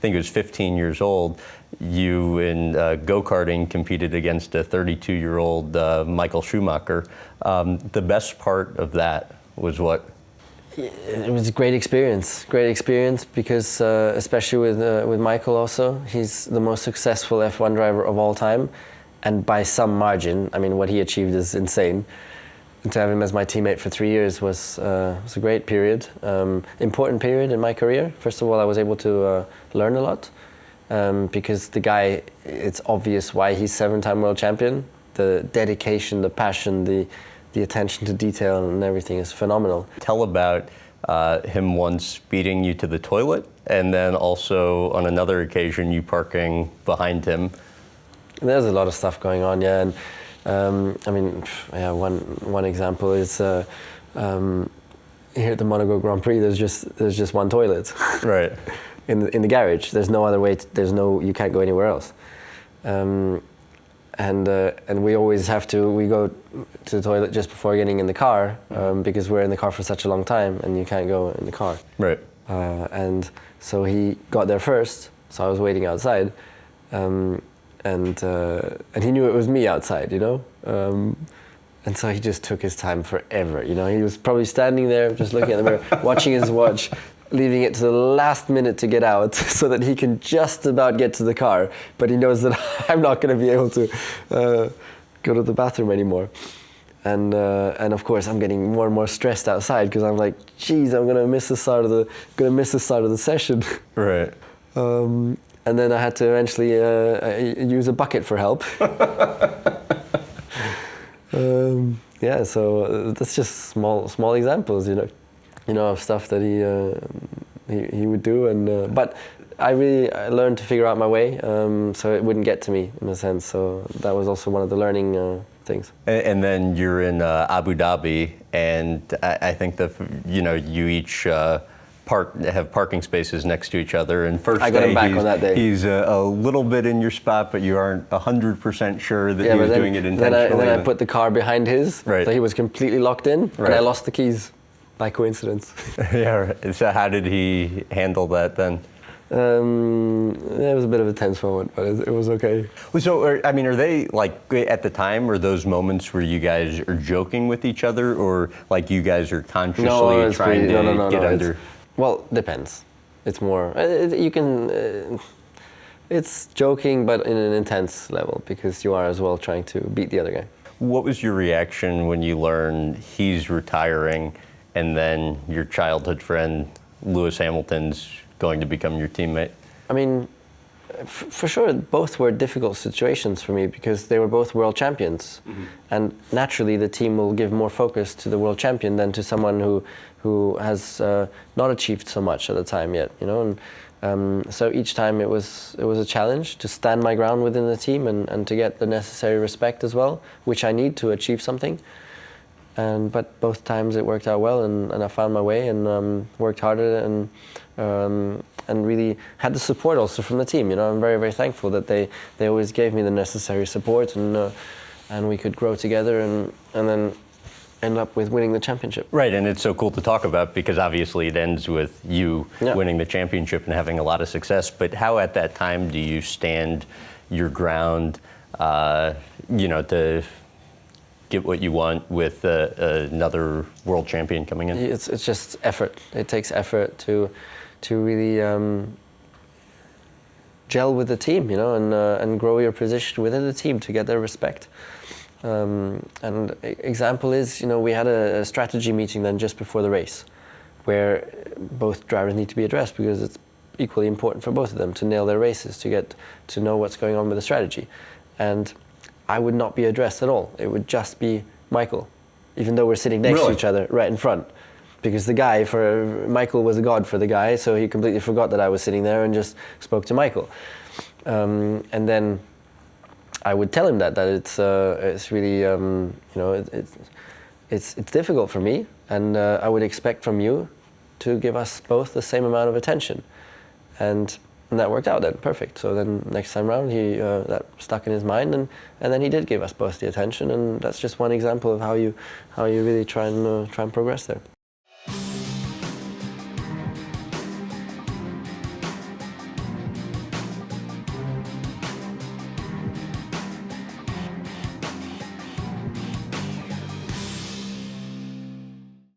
think he was 15 years old, you in go-karting competed against a 32-year-old Michael Schumacher. The best part of that was what? It was a great experience because especially with Michael also, he's the most successful F1 driver of all time, and by some margin. I mean, what he achieved is insane. And to have him as my teammate for 3 years was a great period, important period in my career. First of all, I was able to learn a lot because the guy, it's obvious why he's 7-time world champion. The dedication, the passion, the attention to detail and everything is phenomenal. Tell about him once beating you to the toilet, and then also on another occasion you parking behind him. There's a lot of stuff going on, yeah. And I mean, yeah, one example is here at the Monaco Grand Prix. There's just one toilet, right, in the garage. There's no other way. You can't go anywhere else. And we always we go to the toilet just before getting in the car because we're in the car for such a long time and you can't go in the car. Right. And so he got there first, so I was waiting outside, and he knew it was me outside, you know. And so he just took his time forever, you know. He was probably standing there just looking at the mirror, watching his watch, leaving it to the last minute to get out so that he can just about get to the car, but he knows that I'm not going to be able to go to the bathroom anymore. And of course I'm getting more and more stressed outside because I'm like, geez, I'm going to miss the start of the session. Right. And then I had to eventually use a bucket for help. Yeah, so that's just small examples, you know, of stuff that he would do, and but I learned to figure out my way, so it wouldn't get to me in a sense. So that was also one of the learning things. And then you're in Abu Dhabi, and I think that you each have parking spaces next to each other. And first I got him back on that day. He's a little bit in your spot, but you aren't 100% sure that he was doing it intentionally. Then I put the car behind his, right. So he was completely locked in, right. And I lost the keys by coincidence. Yeah. Right. So how did he handle that then? It was a bit of a tense moment, but it was okay. So, are they, like, at the time, are those moments where you guys are joking with each other, or like you guys are consciously trying to get under? Well, depends. It's more, it's joking, but in an intense level, because you are as well trying to beat the other guy. What was your reaction when you learned he's retiring, and then your childhood friend, Lewis Hamilton's going to become your teammate? I mean, for sure, both were difficult situations for me because they were both world champions. Mm-hmm. And naturally, the team will give more focus to the world champion than to someone who has not achieved so much at the time yet, you know. And so each time it was a challenge to stand my ground within the team and to get the necessary respect as well, which I need to achieve something. But both times it worked out well, and I found my way and worked hard at it, and really had the support also from the team. You know, I'm very, very thankful that they always gave me the necessary support, and we could grow together and then end up with winning the championship. Right, and it's so cool to talk about because obviously it ends with you winning the championship and having a lot of success. But how at that time do you stand your ground, to get what you want with another world champion coming in? It's just effort. It takes effort to really gel with the team, you know, and grow your position within the team to get their respect. And example is, you know, we had a strategy meeting then just before the race, where both drivers need to be addressed because it's equally important for both of them to nail their races, to get to know what's going on with the strategy. And I would not be addressed at all. It would just be Michael, even though we're sitting next to each other right in front. Because Michael was a god for the guy, so he completely forgot that I was sitting there and just spoke to Michael. And then I would tell him that it's really, it's difficult for me, and I would expect from you to give us both the same amount of attention. And that worked out then, perfect. So then next time round, that stuck in his mind, and then he did give us both the attention, and that's just one example of how you really try and progress there.